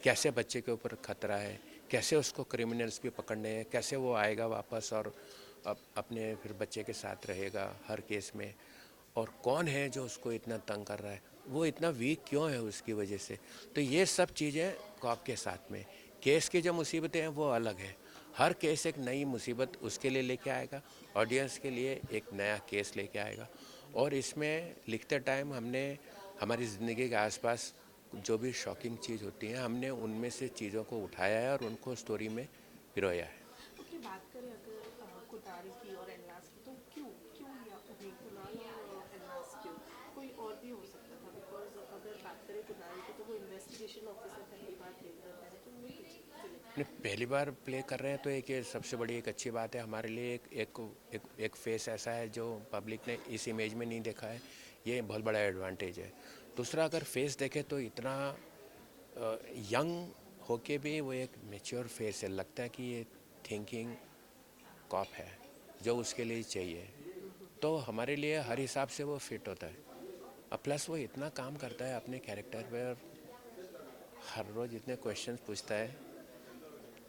कैसे बच्चे के ऊपर खतरा है कैसे उसको क्रिमिनल्स भी पकड़ने हैं, कैसे वो आएगा वापस और अपने फिर बच्चे के साथ रहेगा हर केस में, और कौन है जो उसको इतना तंग कर रहा है, वो इतना वीक क्यों है उसकी वजह से। तो ये सब चीज़ें कॉप के साथ में, केस की जो मुसीबतें हैं वो अलग है, हर केस एक नई मुसीबत उसके लिए लेके आएगा, ऑडियंस के लिए एक नया केस लेके आएगा। और इसमें लिखते टाइम हमने हमारी ज़िंदगी के आसपास जो भी शॉकिंग चीज़ होती हैं, हमने उनमें से चीज़ों को उठाया है और उनको स्टोरी में पिरोया है। ओके, बात करें अगर कुणाल की और एल्नास की, तो क्यों क्यों लिया आपने कुणाल और एल्नास क्यों? कोई और भी हो सकता था, बिकॉज अगर बात करें कुणाल की तो वो इन्वेस्टिगेशन ऑफिसर पहली बार प्ले कर रहे हैं, तो वो नहीं, पहली बार प्ले कर रहे हैं तो एक ये सबसे बड़ी एक अच्छी बात है हमारे लिए। एक फेस ऐसा है जो पब्लिक ने इस इमेज में नहीं देखा है, ये बहुत बड़ा एडवांटेज है। दूसरा, अगर फेस देखे तो इतना यंग होके भी वो एक मैच्योर फेस है, लगता है कि ये थिंकिंग कॉप है जो उसके लिए चाहिए, तो हमारे लिए हर हिसाब से वो फिट होता है। और प्लस वो इतना काम करता है अपने कैरेक्टर पे, और हर रोज़ इतने क्वेश्चंस पूछता है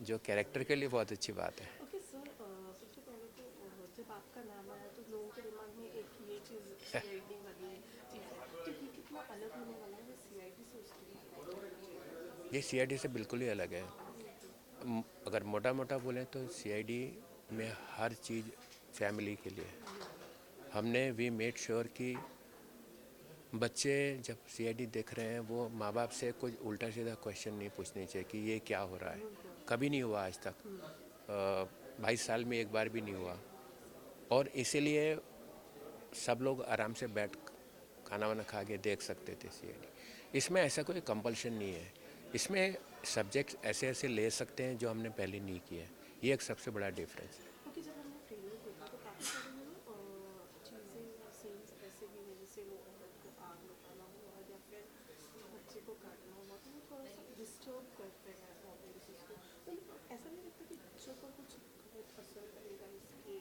जो कैरेक्टर के लिए बहुत अच्छी बात है। ओके सर, सबसे पहले तो जब आपका नाम आया तो लोगों के दिमाग में एक ये चीज़ सीआईडी वाली चीज़ है, तो ये कितना अलग होने वाला है सीआईडी से उसके? ये सीआईडी से बिल्कुल ही अलग है। अगर मोटा मोटा बोलें तो सीआईडी में हर चीज़ फैमिली के लिए। हमने वी मेड श्योर कि बच्चे जब सीआईडी देख रहे हैं वो माँ बाप से कुछ उल्टा सीधा क्वेश्चन नहीं पूछने चाहिए कि ये क्या हो रहा है, कभी नहीं हुआ आज तक, 22 साल में एक बार भी नहीं हुआ। और इसीलिए सब लोग आराम से बैठ खाना वाना खा के देख सकते थे सीआईडी। इसमें ऐसा कोई कंपल्शन नहीं है, इसमें सब्जेक्ट्स ऐसे ऐसे ले सकते हैं जो हमने पहले नहीं किए। ये एक सबसे बड़ा डिफरेंस है। ओके, जब हमने ट्रेलर देखा तो काफ़ी सारी चीज़ें सीन्स ऐसे भी हैं, जैसे वो औरत को आग लगाना हुआ या फिर बच्चे को काटना हुआ, तो वो थोड़ा सा डिस्टर्ब करते हैं ऑडियंसेस को। तो ऐसा नहीं लगता कि बच्चों पर कुछ गलत असर पड़ेगा इसके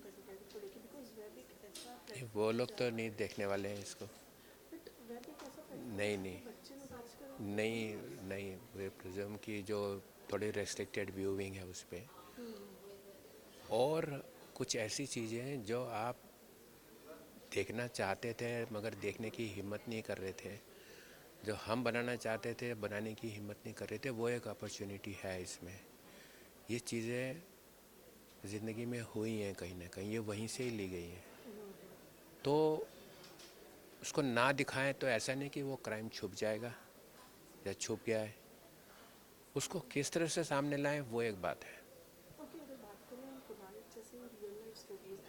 कंटेंट को लेकर, बिकॉज वेब एक ऐसा वो लोग तो नहीं देखने वाले हैं इसको। बट वेब एक ऐसा नहीं नहीं बच्चे लोग आजकल नहीं नहीं, वे प्रिज्म की जो थोड़ी रेस्ट्रिक्टेड व्यूइंग है उस पर, और कुछ ऐसी चीज़ें हैं जो आप देखना चाहते थे मगर देखने की हिम्मत नहीं कर रहे थे, जो हम बनाना चाहते थे बनाने की हिम्मत नहीं कर रहे थे, वो एक अपॉर्चुनिटी है इसमें। ये चीज़ें ज़िंदगी में हुई हैं कहीं ना कहीं, ये वहीं से ही ली गई हैं। तो उसको ना दिखाएं तो ऐसा नहीं कि वो क्राइम छुप जाएगा या छुप गया है, उसको किस तरह से सामने लाएं वो एक बात है। ओके, अगर बात करें कुणाल जैसे रियल लाइफ स्टोरीज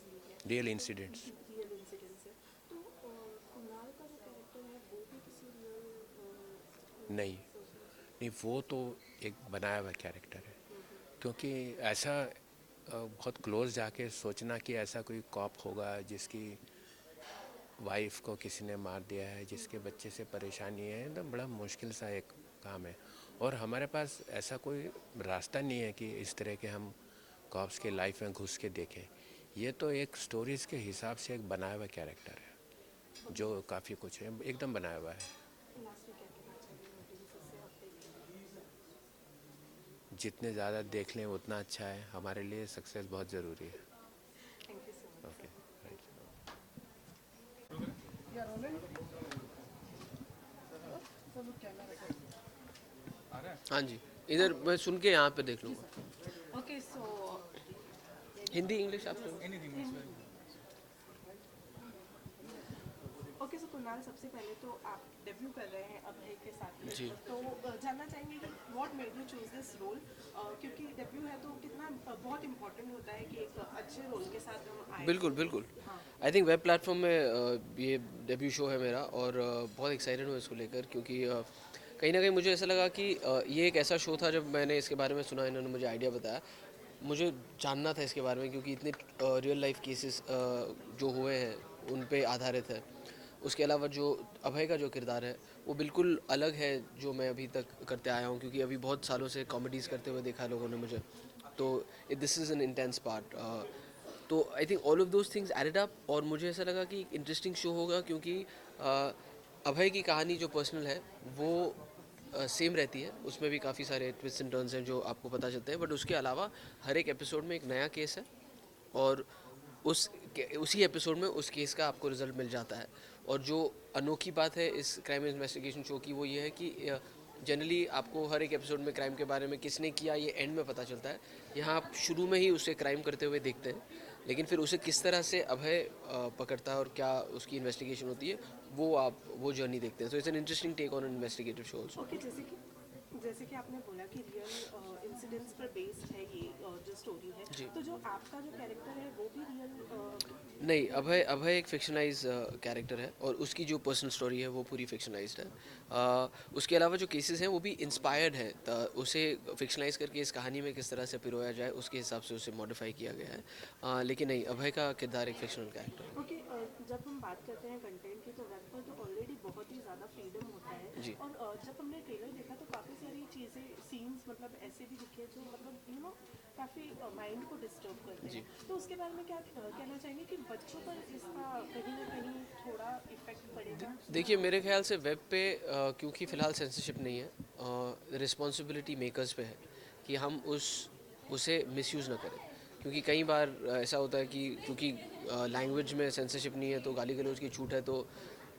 ली है, रियल इंसिडेंट्स रियल इंसिडेंट्स है, तो कुणाल का जो कैरेक्टर है वो भी किसी रियल नहीं नहीं, वो तो एक बनाया हुआ कैरेक्टर है, क्योंकि ऐसा बहुत क्लोज जाके सोचना कि ऐसा कोई कॉप होगा जिसकी वाइफ को किसी ने मार दिया है, जिसके बच्चे से परेशानी है, तो बड़ा मुश्किल सा एक काम है। और हमारे पास ऐसा कोई रास्ता नहीं है कि इस तरह के हम कॉप्स के लाइफ में घुस के देखें। ये तो एक स्टोरीज़ के हिसाब से एक बनाया हुआ कैरेक्टर है जो काफ़ी कुछ है, एकदम बनाया हुआ है। जितने ज़्यादा देख लें उतना अच्छा है, हमारे लिए सक्सेस बहुत ज़रूरी है। ओके, हाँ जी, इधर मैं सुन के यहाँ पे देख लूँगा। ओके, सो हिंदी इंग्लिश आप ओके, सो कुणाल, सबसे पहले तो आप डेब्यू कर रहे हैं अभय के साथ में, जी। तो जानना चाहेंगे कि what made you choose this role, क्योंकि डेब्यू है तो कितना बहुत इम्पोर्टेंट होता है कि एक अच्छे रोल के साथ हम आए। बिल्कुल बिल्कुल। आई थिंक वेब प्लेटफॉर्म में ये डेब्यू शो है मेरा, और बहुत एक्साइटेड हूँ इसको लेकर, क्योंकि कहीं ना कहीं मुझे ऐसा लगा कि ये एक ऐसा शो था, जब मैंने इसके बारे में सुना, इन्होंने मुझे आइडिया बताया, मुझे जानना था इसके बारे में, क्योंकि इतने रियल लाइफ केसेस जो हुए हैं उन पे आधारित है। उसके अलावा जो अभय का जो किरदार है वो बिल्कुल अलग है जो मैं अभी तक करते आया हूँ, क्योंकि अभी बहुत सालों से कॉमेडीज़ करते हुए देखा लोगों ने मुझे, तो this is an intense part. तो I think all of those things added up, और मुझे ऐसा लगा कि इंटरेस्टिंग शो होगा, क्योंकि अभय की कहानी जो पर्सनल है वो सेम रहती है, उसमें भी काफ़ी सारे ट्विस्ट एंड टर्न्स हैं जो आपको पता चलते हैं, बट उसके अलावा हर एक एपिसोड में एक नया केस है और उसी एपिसोड में उस केस का आपको रिजल्ट मिल जाता है। और जो अनोखी बात है इस क्राइम इन्वेस्टिगेशन शो की वो ये है कि जनरली आपको हर एक एपिसोड में क्राइम के बारे में किसने किया ये एंड में पता चलता है, यहाँ आप शुरू में ही उसे क्राइम करते हुए देखते हैं, लेकिन फिर उसे किस तरह से अभय पकड़ता है और क्या उसकी इन्वेस्टिगेशन होती है वो जर्नी देखते हैं। So it's an interesting take on investigative show also. Okay, जैसे कि आपने बोला कि रियल इंसिडेंट्स पर बेस्ड है ये जो स्टोरी है, तो जो आपका जो कैरेक्टर है वो भी रियल नहीं, अभय एक फिक्शनाइज कैरेक्टर है और उसकी जो पर्सनल स्टोरी है वो पूरी फिक्शनाइज्ड है। उसके अलावा जो केसेस हैं वो भी इंस्पायर्ड है, उसे फिक्शनाइज करके इस कहानी में किस तरह से पिरोया जाए उसके हिसाब से उसे मॉडिफाई किया गया है। लेकिन नहीं, अभय का किरदार एक फिक्शनल कैरेक्टर है। ओके, जब हम बात करते हैं कंटेंट की तो वेब पर तो ऑलरेडी बहुत ही ज़्यादा फ्रीडम होता है जी। और जब हमने ट्रेलर देखा तो काफ़ी सारी चीज़ें सीन्स मतलब ऐसे भी दिखे जो मतलब काफ़ी माइंड को डिस्टर्ब करते हैं, तो उसके बारे में क्या कहना चाहेंगे कि बच्चों पर इसका कहीं ना कहीं थोड़ा इफेक्ट पड़ेगा? देखिए, मेरे ख्याल से वेब पे क्योंकि फ़िलहाल सेंसरशिप नहीं है, रिस्पॉन्सिबिलिटी मेकर्स पे है कि हम उसे मिसयूज़ ना करें, क्योंकि कई बार ऐसा होता है कि क्योंकि लैंग्वेज में सेंसरशिप नहीं है तो गाली गलौज की छूट है, तो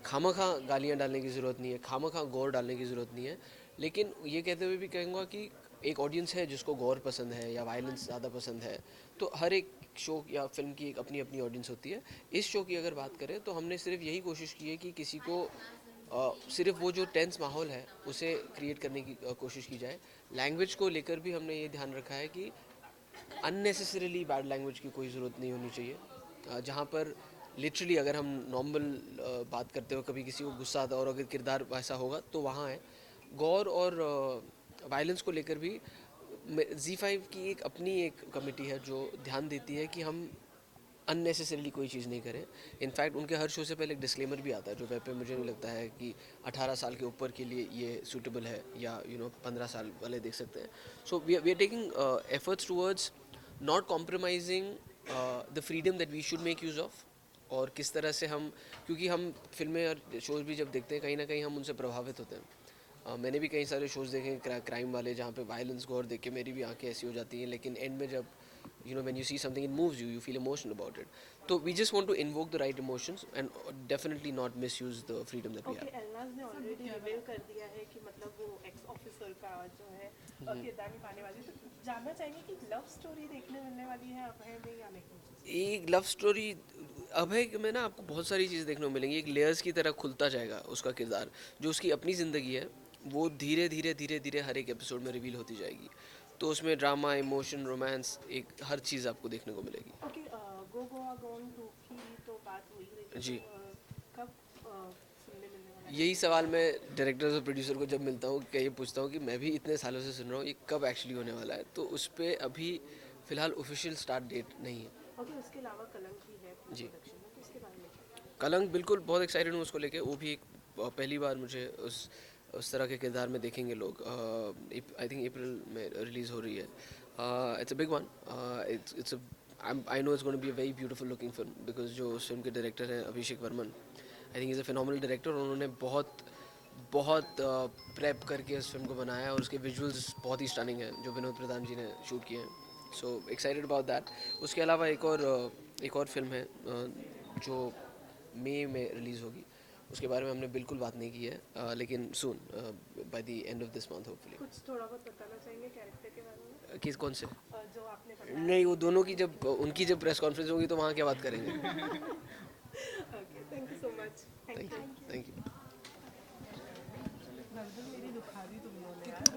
खामखा गालियाँ डालने की ज़रूरत नहीं है, खामखा गौर डालने की ज़रूरत नहीं है। लेकिन ये कहते हुए भी कहूँगा कि एक ऑडियंस है जिसको गौर पसंद है या वायलेंस ज़्यादा पसंद है, तो हर एक शो या फिल्म की एक अपनी अपनी ऑडियंस होती है। इस शो की अगर बात करें तो हमने सिर्फ यही कोशिश की है कि किसी को सिर्फ वो जो टेंस माहौल है उसे क्रिएट करने की कोशिश की जाए। लैंग्वेज को लेकर भी हमने ये ध्यान रखा है कि अननेसेसरीली बैड लैंग्वेज की कोई ज़रूरत नहीं होनी चाहिए। जहाँ पर लिटरली अगर हम नॉर्मल बात करते हो कभी किसी को गुस्सा आता है और अगर किरदार वैसा होगा तो वहाँ है। गौर और वायलेंस को लेकर भी Z5 की एक अपनी एक कमेटी है जो ध्यान देती है कि हम अननेसेसरीली कोई चीज़ नहीं करें। इनफैक्ट उनके हर शो से पहले एक डिस्क्लेमर भी आता है जो वेब पे मुझे नहीं लगता है कि 18 साल के ऊपर के लिए ये सूटेबल है या 15 साल वाले देख सकते हैं। So we are taking efforts towards not compromising the freedom that we should make use of, और किस तरह से हम, क्योंकि हम फिल्में और शोज़ भी जब देखते हैं कहीं ना कहीं हम उनसे प्रभावित होते हैं। मैंने भी कई सारे शोज़ देखे हैं क्राइम वाले जहाँ पे वायलेंस गौर देख के मेरी भी आंखें ऐसी हो जाती हैं, लेकिन एंड में जब when you see something it moves you, you feel emotional about it. So we just want to invoke the right emotions and definitely not misuse the freedom that we have. Okay, एलनाज ने already reveal कर दिया है कि मतलब वो x officer का जो है किरदार निभाने वाली, तो जानना चाहेंगे कि लव स्टोरी देखने मिलने वाली है अभय में या नहीं? एक लव स्टोरी अभय में ना आपको बहुत सारी चीज़ें देखने को मिलेंगी। एक लेयर्स की तरह खुलता जाएगा उसका किरदार, जो उसकी अपनी ज़िंदगी है वो धीरे धीरे धीरे धीरे हर एक एपिसोड में रिवील होती जाएगी। तो उसमें ड्रामा, इमोशन, रोमांस, एक हर चीज़ आपको देखने को मिलेगी। ओके, गो गोआ गॉन 2 की तो बात हुई रही जी। कब सुनने मिलने वाला है? यही सवाल मैं डायरेक्टर और प्रोड्यूसर को जब मिलता हूँ ये पूछता हूँ कि मैं भी इतने सालों से सुन रहा हूँ ये कब एक्चुअली होने वाला है, तो उस पर अभी फ़िलहाल ऑफिशियल स्टार्ट डेट नहीं है। ओके, उसके अलावा कलंक भी है जी। प्रोडक्शन में, तो उसके बारे में क्या? कलंक बिल्कुल बहुत एक्साइटेड हूँ उसको लेके, वो भी एक पहली बार मुझे उस तरह के किरदार में देखेंगे लोग। आई थिंक अप्रैल में रिलीज़ हो रही है। It's a big one. It's I know it's going to be a very beautiful looking film because जो उस फिल्म के डायरेक्टर हैं Abhishek Varman, I think is a phenomenal director. उन्होंने बहुत प्रेप करके इस फिल्म को बनाया है और उसके विजुअल्स बहुत ही स्टनिंग हैं जो विनोद प्रधान जी ने शूट किए हैं। So excited about that. उसके अलावा एक और फिल्म है जो मई में रिलीज़ होगी, उसके बारे में हमने बिल्कुल बात नहीं की है, लेकिन soon by the end of this month hopefully. कुछ थोड़ा बहुत बताना चाहेंगे कैरेक्टर के बारे में? किस कौन से? जो आपने बताया। नहीं, वो दोनों की जब उनकी जब प्रेस कॉन्फ्रेंस होगी तो वहाँ क्या बात करेंगे। Okay, thank you so much. Thank you.